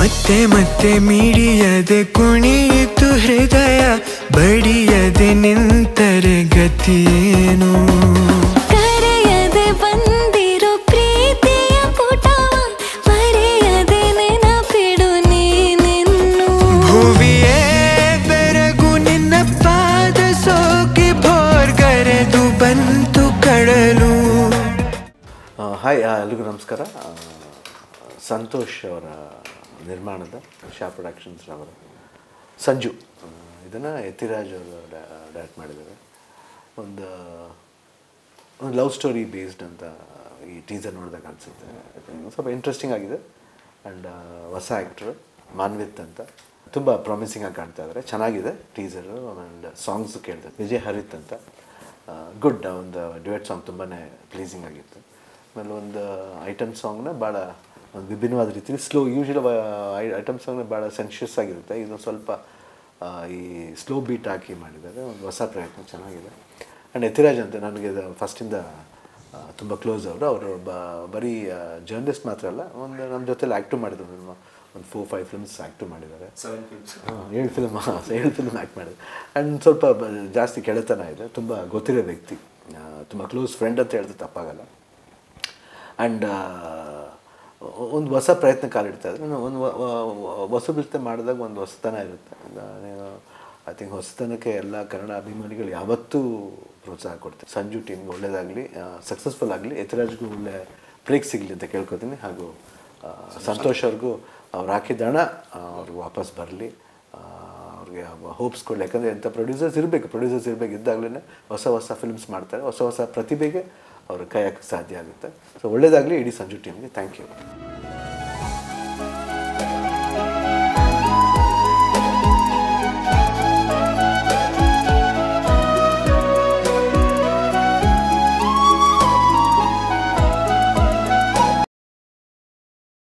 ಮತ್ತೆ ಮತ್ತೆ ಮಿಡಿಯದೆ ಕುಣಿಯಿತು ಹೃದಯ ಬಡಿಯದೆ ನಿಂತರೆ ಗತಿಯೇನು ಕರೆಯದೆ ಬಂದಿರೋ ಪ್ರೀತಿಯ ಪುಟವ ಮರೆಯದೆ ನೆನಪಿಡು ನೀನಿನ್ನು ಭುವಿಯೇ ಬೆರಗು ನಿನ್ನ ಪಾದ ಸೋಕಿ ಭೋರ್ಗರೆದು ಬಂತು ಕಡಲು. ಹಾಯ್, ಎಲ್ರಿಗೂ ನಮಸ್ಕಾರ. ಸಂತೋಷ್ ಅವರ ನಿರ್ಮಾಣದ ಶಾ ಪ್ರೊಡಕ್ಷನ್ಸ್ ಅವರ ಸಂಜು ಇದನ್ನು ಯತಿರಾಜ್ ಅವರು ಡೈರೆಕ್ಟ್ ಮಾಡಿದ್ದಾರೆ. ಒಂದು ಲವ್ ಸ್ಟೋರಿ ಬೇಸ್ಡ್ ಅಂತ ಈ ಟೀಸರ್ ನೋಡಿದಾಗ ಅನಿಸುತ್ತೆ. ಸ್ವಲ್ಪ ಇಂಟ್ರೆಸ್ಟಿಂಗ್ ಆಗಿದೆ. ಆ್ಯಂಡ್ ಹೊಸ ಆ್ಯಕ್ಟ್ರು ಮಾನ್ವಿತ್ ಅಂತ ತುಂಬ ಪ್ರಾಮಿಸಿಂಗ್ ಆಗಿ ಕಾಣ್ತಾ ಇದ್ದಾರೆ. ಚೆನ್ನಾಗಿದೆ ಟೀಸರು. ಆ್ಯಂಡ್ ಸಾಂಗ್ಸು ಕೇಳಿದೆ. ವಿಜಯ್ ಹರಿತ್ ಅಂತ ಗುಡ್. ಒಂದು ಡ್ಯುಯೆಟ್ ಸಾಂಗ್ ತುಂಬಾ ಪ್ಲೀಸಿಂಗ್ ಆಗಿತ್ತು. ಆಮೇಲೆ ಒಂದು ಐಟಮ್ ಸಾಂಗ್ನ ಭಾಳ ಒಂದು ವಿಭಿನ್ನವಾದ ರೀತಿಯಲ್ಲಿ ಸ್ಲೋ, ಯೂಶ್ವಲಿ ಐಟಮ್ ಸಾಂಗ್ನ ಭಾಳ ಸೆನ್ಷಿಯಸ್ ಆಗಿರುತ್ತೆ. ಇದು ಸ್ವಲ್ಪ ಈ ಸ್ಲೋ ಬೀಟ್ ಹಾಕಿ ಮಾಡಿದ್ದಾರೆ. ಒಂದು ಹೊಸ ಪ್ರಯತ್ನ ಚೆನ್ನಾಗಿದೆ. ಆ್ಯಂಡ್ ಯತಿರಾಜ್ ಅಂತ ನನಗೆ ಫಸ್ಟಿಂದ ತುಂಬ ಕ್ಲೋಸ್ ಅವರು ಬರೀ ಜರ್ನಲಿಸ್ಟ್ ಮಾತ್ರ ಅಲ್ಲ, ಒಂದು ನಮ್ಮ ಜೊತೆಲಿ ಆ್ಯಕ್ಟಿವ್ ಮಾಡಿದ್ರು. ಒಂದು 4-5 ಫಿಲ್ಮ್ಸ್ ಆ್ಯಕ್ಟಿವ್ ಮಾಡಿದ್ದಾರೆ. 7 ಫಿಲ್ಮ್ ಆ್ಯಕ್ಟ್ ಮಾಡಿದ್ದಾರೆ. ಆ್ಯಂಡ್ ಸ್ವಲ್ಪ ಜಾಸ್ತಿ ಕೆಳತನ ಇದೆ. ತುಂಬ ಗೊತ್ತಿರೋ ವ್ಯಕ್ತಿ, ತುಂಬ ಕ್ಲೋಸ್ ಫ್ರೆಂಡ್ ಅಂತ ಹೇಳಿದ್ರೆ ತಪ್ಪಾಗಲ್ಲ. ಆ್ಯಂಡ್ ಒಂದು ಹೊಸ ಪ್ರಯತ್ನ ಕಾಲಿಡ್ತಾ ಇದ್ದಾರೆ. ಒಂದು ಹೊಸಬ್ರತೆ ಮಾಡಿದಾಗ ಒಂದು ಹೊಸತನ ಇರುತ್ತೆ. ಐ ಥಿಂಕ್ ಹೊಸತನಕ್ಕೆ ಎಲ್ಲ ಕನ್ನಡ ಅಭಿಮಾನಿಗಳು ಯಾವತ್ತೂ ಪ್ರೋತ್ಸಾಹ ಕೊಡ್ತಾರೆ. ಸಂಜು ಟೀಮ್ಗೆ ಒಳ್ಳೆಯದಾಗಲಿ, ಸಕ್ಸಸ್ಫುಲ್ ಆಗಲಿ, ಯತಿರಾಜ್ಗೂ ಒಳ್ಳೆ ಬ್ರೇಕ್ ಸಿಗಲಿ ಅಂತ ಕೇಳ್ಕೊತೀನಿ. ಹಾಗೂ ಸಂತೋಷ್ ಅವ್ರಿಗೂ ಅವ್ರು ಹಾಕಿದ ಹಣ ಅವ್ರಿಗೆ ವಾಪಸ್ ಬರಲಿ, ಅವ್ರಿಗೆ ಹೋಪ್ಸ್ ಕೊಡಲಿ. ಯಾಕಂದರೆ ಎಂಥ ಪ್ರೊಡ್ಯೂಸರ್ಸ್ ಇರಬೇಕು ಇದ್ದಾಗಲೇ ಹೊಸ ಫಿಲ್ಮ್ಸ್ ಮಾಡ್ತಾರೆ. ಹೊಸ ಪ್ರತಿಭೆಗೆ ಅವ್ರ ಕೈ ಹಾಕಕ್ಕೆ ಸಾಧ್ಯ ಆಗುತ್ತೆ. ಸೊ ಒಳ್ಳೆಯದಾಗಲಿ ಇಡೀ ಸಂಜು ಟೀಮ್ಗೆ. Thank you.